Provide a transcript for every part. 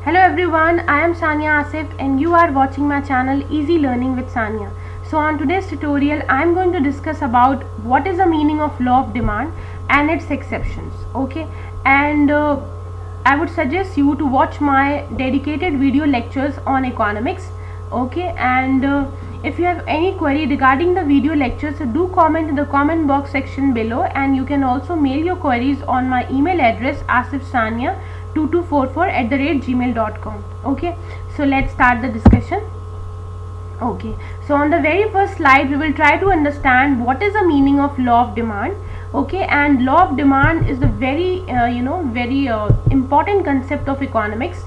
Hello everyone, I am Sania Asif and you are watching my channel Easy Learning with Sania. So on today's tutorial I am going to discuss about what is the meaning of law of demand and its exceptions. Okay, and I would suggest you to watch my dedicated video lectures on economics. Okay, and if you have any query regarding the video lectures, do comment in the comment box section below, and you can also mail your queries on my email address asifsania2244@gmail.com. okay, so let's start the discussion. Okay, so on the very first slide we will try to understand what is the meaning of law of demand. Okay, and law of demand is the very important concept of economics.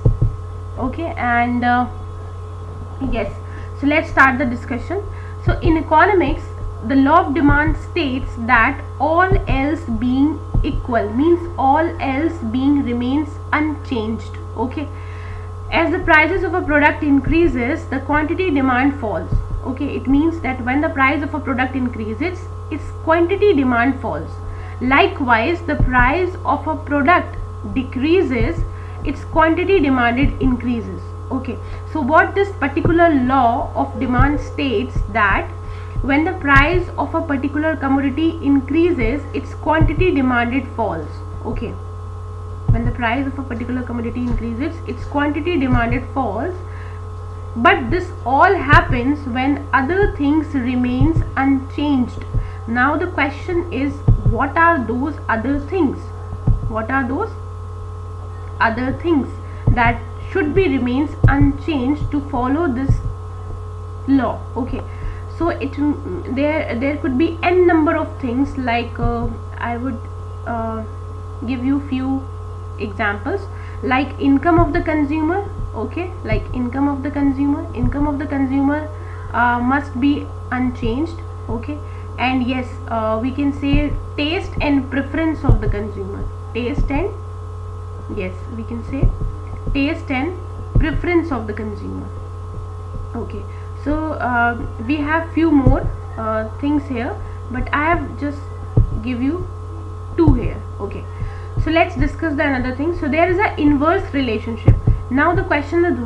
Okay, and yes, so let's start the discussion. So in economics, the law of demand states that all else being equal, means all else being remains unchanged. Okay, as the prices of a product increases, the quantity demand falls. Okay, it means that when the price of a product increases, its quantity demand falls. Likewise, the price of a product decreases, its quantity demanded increases. Okay, so what this particular law of demand states that when the price of a particular commodity increases, its quantity demanded falls. Okay, when the price of a particular commodity increases, its quantity demanded falls, but this all happens when other things remains unchanged. Now the question is, what are those other things? What are those other things that should be remains unchanged to follow this law? Okay, so there could be n number of things, like I would give you few examples, like income of the consumer. Okay, like income of the consumer must be unchanged. Okay, and yes, we can say taste and preference of the consumer. We can say taste and preference of the consumer. Okay, so we have few more things here, but I have just give you two here. Okay, so let's discuss the another thing. So there is a inverse relationship. Now the question is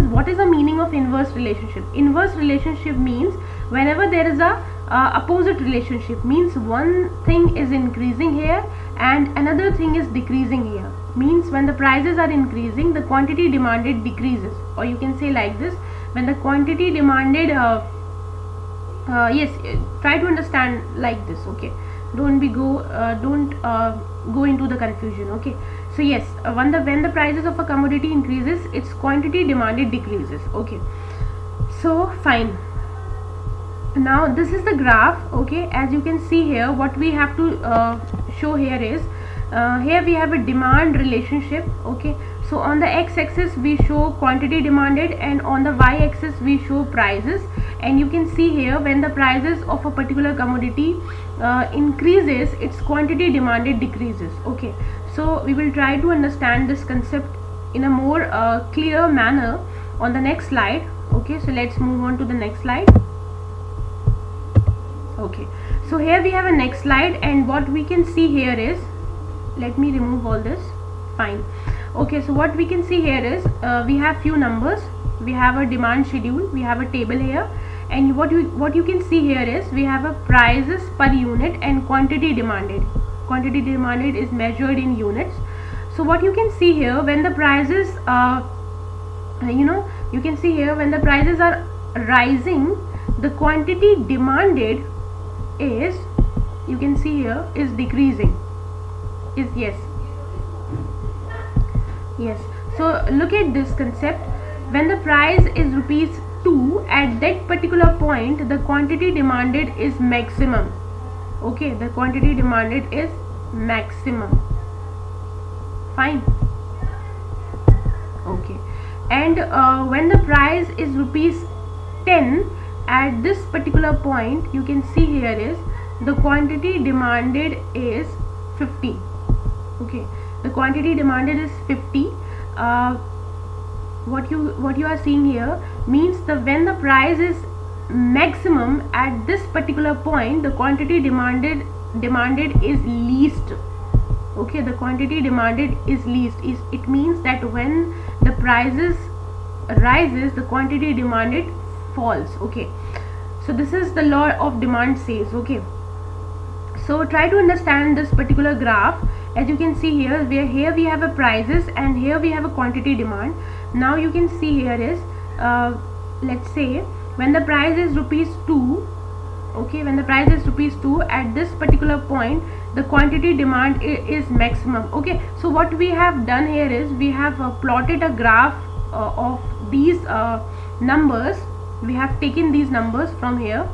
what is the meaning of inverse relationship? Inverse relationship means whenever there is a opposite relationship, means one thing is increasing here and another thing is decreasing here. Means when the prices are increasing, the quantity demanded decreases, or you can say like this, when the quantity demanded try to understand like this. Okay, don't go into the confusion. Okay, so yes, when the prices of a commodity increases, its quantity demanded decreases. Okay, so fine. Now this is the graph. Okay, as you can see here, what we have to show here is here we have a demand relationship. Okay, so on the x-axis we show quantity demanded, and on the y-axis we show prices. And you can see here, when the prices of a particular commodity increases, its quantity demanded decreases. Okay, so we will try to understand this concept in a more clear manner on the next slide. Okay, so let's move on to the next slide. Okay, so here we have a next slide, and what we can see here is, let me remove all this. Fine. Okay, so what we can see here is we have few numbers, we have a demand schedule, we have a table here, and what you can see here is we have a prices per unit and quantity demanded. Quantity demanded is measured in units. So what you can see here, when the prices you can see here, when the prices are rising, the quantity demanded is, you can see here, is decreasing. Is yes. So look at this concept. When the price is ₹2, at that particular point the quantity demanded is maximum. Okay, the quantity demanded is maximum. Fine. Okay, and when the price is ₹10, at this particular point, you can see here is the quantity demanded is 50. Okay, the quantity demanded is 50. What you are seeing here means when the price is maximum, at this particular point the quantity demanded is least. Okay, the quantity demanded is least. It means that when the prices rises, the quantity demanded falls. Okay, so this is the law of demand says. Okay, so try to understand this particular graph. As you can see here, where here we have a prices and here we have a quantity demand. Now you can see here is let's say when the price is rupees 2, okay, when the price is rupees 2, at this particular point the quantity demand is maximum. Okay, so what we have done here is we have plotted a graph of these numbers. We have taken these numbers from here.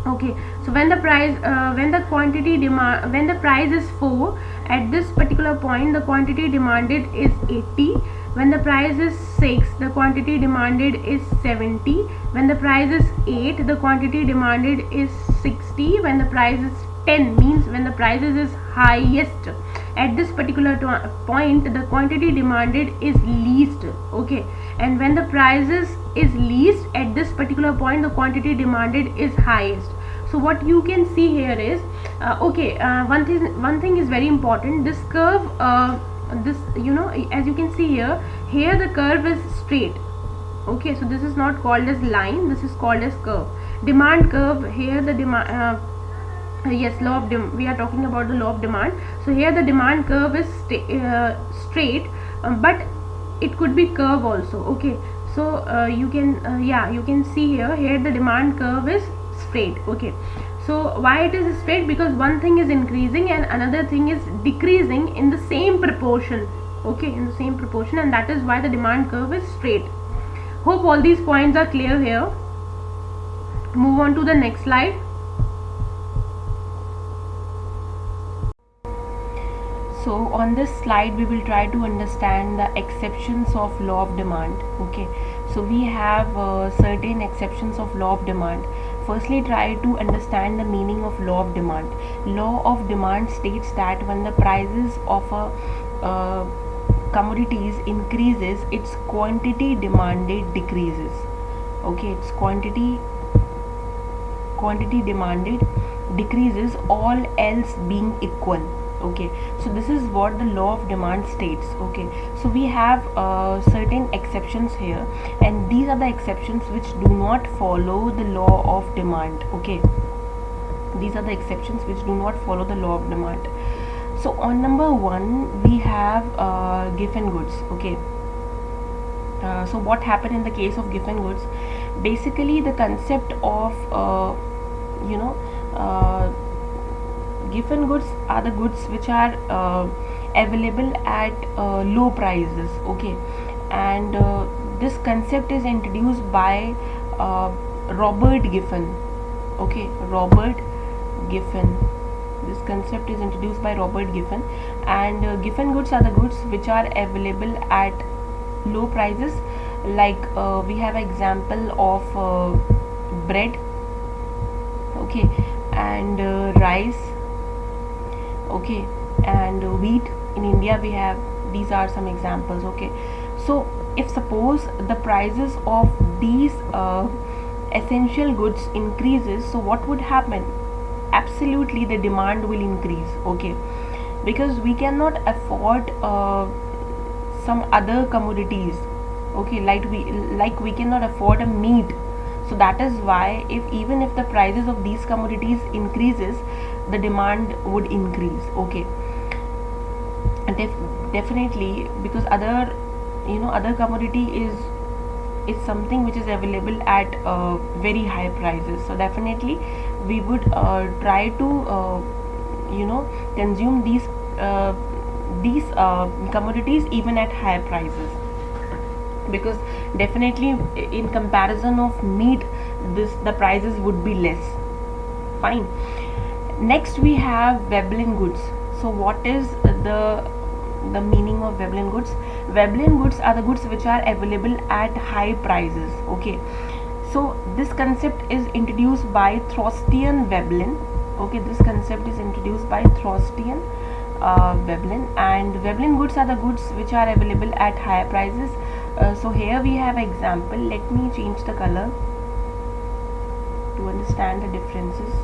Okay, so when the price when the quantity demand, when the price is 4, at this particular point the quantity demanded is 80. When the price is 6, the quantity demanded is 70. When the price is 8, the quantity demanded is 60. When the price is 10, means when the prices is highest, at this particular point the quantity demanded is least. Okay, and when the prices is least, at this particular point the quantity demanded is highest. So what you can see here is one thing is very important. This curve, this, you know, as you can see here, the curve is straight. Okay, so this is not called as line, this is called as curve, demand curve. Here the demand yes, law of we are talking about the law of demand. So here the demand curve is straight, but it could be curve also. Okay, so you can you can see here the demand curve is straight. Okay, so why it is straight? Because one thing is increasing and another thing is decreasing in the same proportion. Okay, in the same proportion, and that is why the demand curve is straight. Hope all these points are clear here. Move on to the next slide. So on this slide we will try to understand the exceptions of law of demand. Okay, so we have certain exceptions of law of demand. Firstly, try to understand the meaning of law of demand. Law of demand states that when the prices of a commodities increases, its quantity demanded decreases. Okay, its quantity demanded decreases, all else being equal. Okay, so this is what the law of demand states. Okay, so we have certain exceptions here, and these are the exceptions which do not follow the law of demand. Okay, these are the exceptions which do not follow the law of demand. So on number 1 we have given goods. Okay, so what happened in the case of given goods? Basically the concept of given goods are the goods which are available at low prices. Okay, and this concept is introduced by Robert Giffen. Okay, Robert Giffen. This concept is introduced by Robert Giffen, and given goods are the goods which are available at low prices. Like we have example of bread. Okay, and rice. Okay, and wheat. In India we have, these are some examples. Okay, so if suppose the prices of these essential goods increases, so what would happen? Absolutely the demand will increase. Okay, because we cannot afford some other commodities. Okay, like we cannot afford a meat. So that is why even if the prices of these commodities increases, the demand would increase. Okay, and definitely, because other commodity is something which is available at very high prices, so definitely we would try to consume these commodities even at high prices, because definitely in comparison of meat the prices would be less. Fine. Next we have Veblen goods. So what is the meaning of Veblen goods? Veblen goods are the goods which are available at high prices. Okay, so this concept is introduced by Thorsten Veblen. Okay, this concept is introduced by Thorsten Veblen, and Veblen goods are the goods which are available at higher prices. So here we have example. Let me change the color to understand the differences.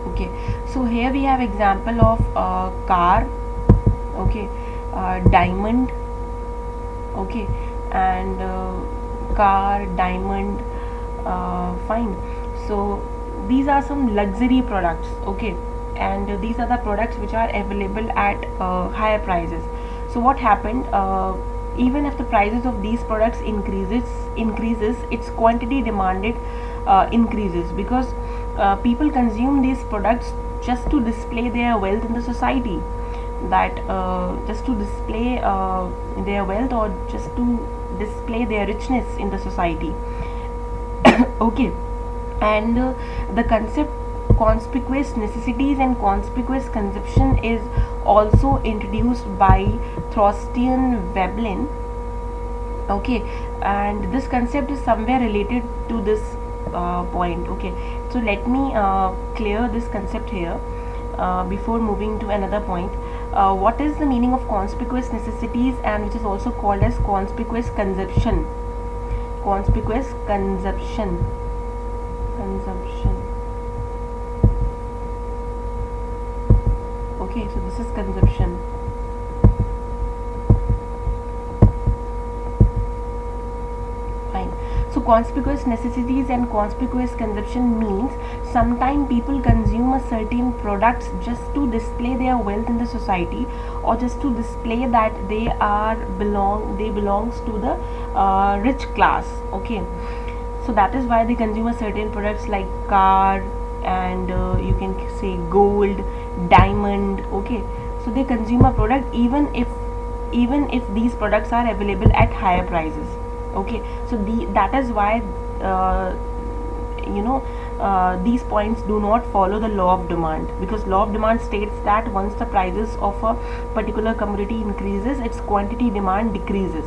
Okay, so here we have example of car. Okay, diamond. okay, and car, diamond, fine. So these are some luxury products, okay, and these are the products which are available at higher prices. So what happened, even if the prices of these products increases, its quantity demanded increases, because people consume these products just to display their wealth in the society, that just to display their wealth, or just to display their richness in the society. Okay, and the concept conspicuous necessities and conspicuous consumption is also introduced by Thorstein Veblen, okay, and this concept is somewhere related to this point, okay. So let me clear this concept here before moving to another point. What is the meaning of conspicuous necessities, and which is also called as conspicuous consumption? Conspicuous consumption. Okay, so this is consumption. Fine. So conspicuous necessities and conspicuous consumption means sometimes people consume a certain products just to display their wealth in the society, or just to display that they belongs to the rich class, okay. So that is why they consume a certain products like car, and you can say gold, diamond, okay. So they consume a product even if these products are available at higher prices, okay. So that is why these points do not follow the law of demand, because law of demand states that once the prices of a particular commodity increases, its quantity demand decreases.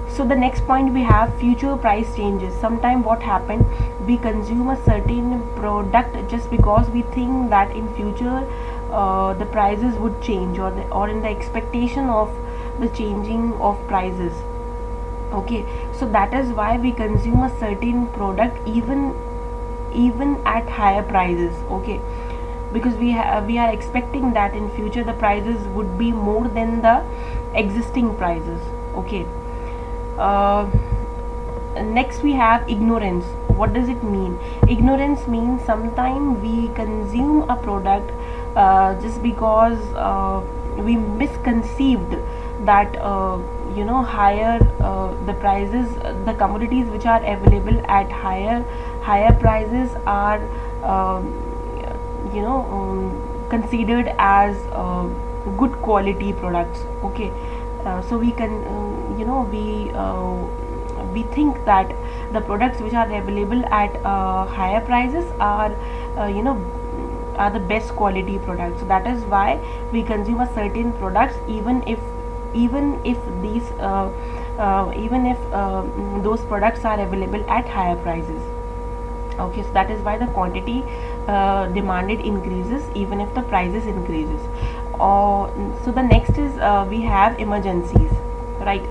So the next point we have future price changes. Sometime what happened, we consume a certain product just because we think that in future the prices would change, or in the expectation of the changing of prices, okay. So that is why we consume a certain product even at higher prices, okay, because we are expecting that in future the prices would be more than the existing prices, okay. Next we have ignorance. What does it mean? Ignorance means sometimes we consume a product just because we misconceived that higher the prices, the commodities which are available at higher prices are considered as good quality products, okay. So we can we think that the products which are available at higher prices are are the best quality products. So that is why we consume a certain products even if these even if those products are available at higher prices, okay. So that is why the quantity demanded increases even if the prices increases. So the next is we have emergencies, right?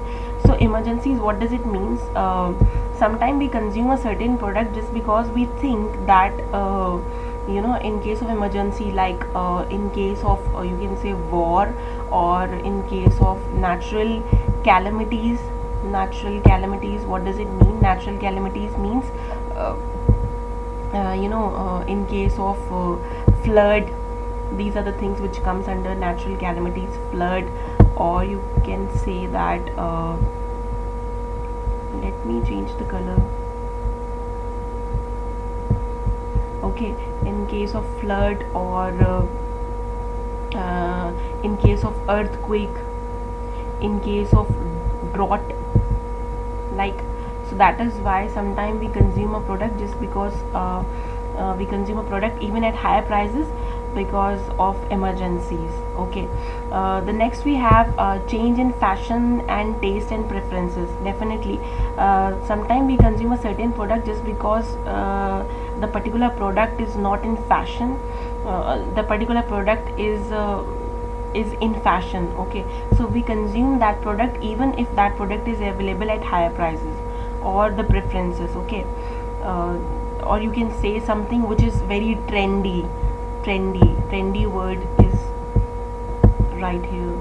So emergencies, what does it means? Sometimes we consume a certain product just because we think that in case of emergency, like in case of you can say war, or in case of natural calamities. What does it mean? Natural calamities means in case of flood. These are the things which comes under natural calamities, flood, or you can say that let me change the color, okay. In case of flood, or in case of earthquake, in case of drought, like. So that is why sometimes we consume a product just because we consume a product even at higher prices because of emergencies, okay. The next we have change in fashion and taste and preferences. Definitely sometimes we consume a certain product just because the particular product is not in fashion, the particular product is in fashion, okay. So we consume that product even if that product is available at higher prices, or the preferences, okay. Or you can say something which is very trendy word is right here.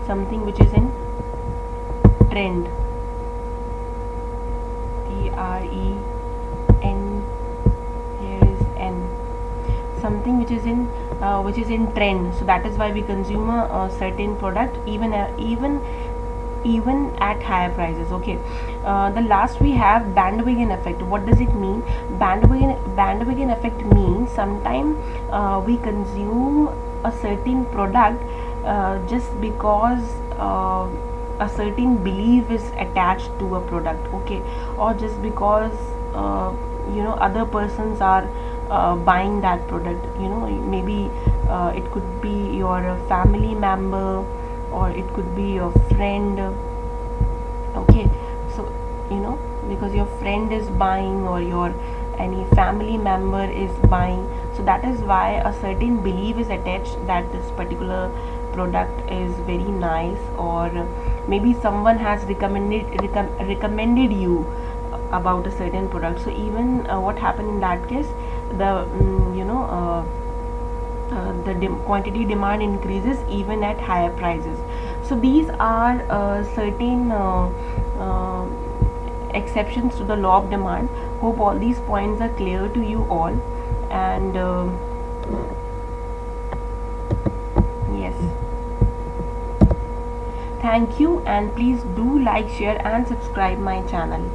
something which is in trend, TREN, here is N, something which is in trend. So that is why we consume a certain product even at higher prices. Okay, the last we have bandwagon effect. What does it mean? Bandwagon effect means sometimes we consume a certain product just because a certain belief is attached to a product, okay, or just because other persons are buying that product. Maybe it could be your family member, or it could be your friend. Okay, so because your friend is buying, or your any family member is buying, so that is why a certain belief is attached that this particular product is very nice, or maybe someone has recommended you about a certain product. So even what happened in that case, the quantity demand increases even at higher prices. So these are certain exceptions to the law of demand. Hope all these points are clear to you all. And yes, thank you, and please do like, share and subscribe my channel.